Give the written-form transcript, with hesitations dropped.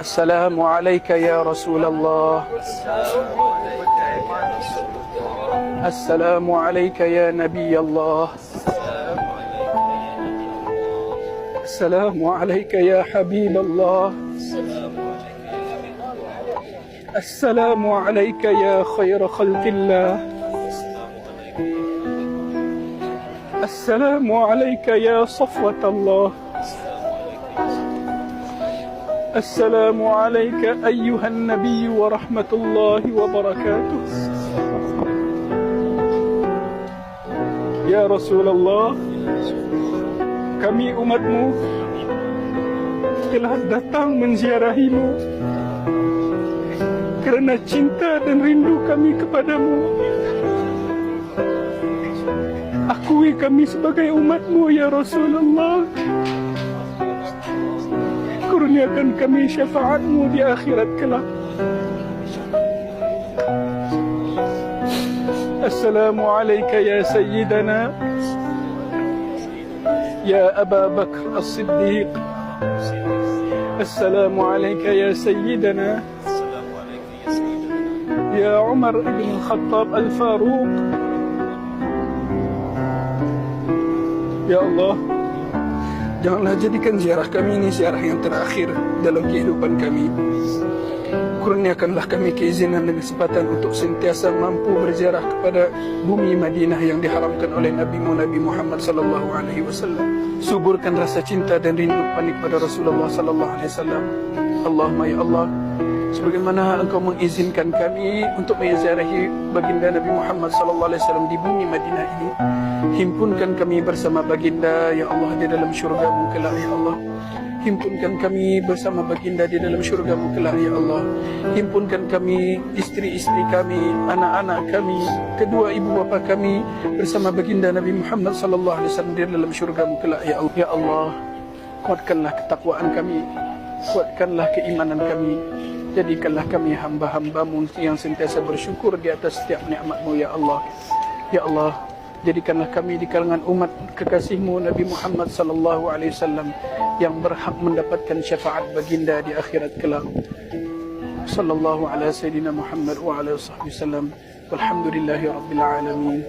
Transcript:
السلام عليك يا رسول الله. السلام عليك يا نبي الله. السلام عليك يا حبيب الله. السلام عليك يا خير خلق الله. السلام عليك يا صفوة الله. السلام عليك أيها النبي ورحمة الله وبركاته. Ya Rasulullah, kami umatmu telah datang menziarahimu kerana cinta dan rindu kami kepadamu. Akui kami sebagai umatmu ya Rasulullah. Kurniakan kami syafaatmu di akhirat kelak. السلام عليك يا سيدنا يا أبا بكر الصديق. السلام عليك يا سيدنا يا عمر بن الخطاب الفاروق. Ya Allah, janganlah jadikan ziarah kami ini ziarah yang terakhir dalam kehidupan kami. Kurniakanlah kami keizinan dan kesempatan untuk sentiasa mampu berziarah kepada bumi Madinah yang diharamkan oleh Nabi-Mu Nabi Muhammad sallallahu alaihi wasallam. Suburkan rasa cinta dan rindu kami kepada Rasulullah sallallahu alaihi wasallam. Allahumma ya Allah, sebagaimana Engkau mengizinkan kami untuk menziarahi baginda Nabi Muhammad sallallahu alaihi wasallam di bumi Madinah ini, himpunkan kami bersama baginda ya Allah di dalam syurga-Mu kelak ya Allah. Himpunkan kami bersama baginda di dalam syurga-Mu kelak ya Allah. Himpunkan kami, istri-istri kami, anak-anak kami, kedua ibu bapa kami bersama baginda Nabi Muhammad sallallahu alaihi wasallam di dalam syurga-Mu kelak ya Allah. Ya Allah, kuatkanlah ketakwaan kami, kuatkanlah keimanan kami. Jadikanlah kami hamba-hamba-Mu yang sentiasa bersyukur di atas setiap nikmat-Mu ya Allah. Ya Allah, jadikanlah kami di kalangan umat kekasih-Mu Nabi Muhammad sallallahu alaihi wasallam yang berhak mendapatkan syafaat baginda di akhirat kelak. Sallallahu ala sayyidina Muhammad wa ala sahbihi wasallam. Walhamdulillahi rabbil alamin.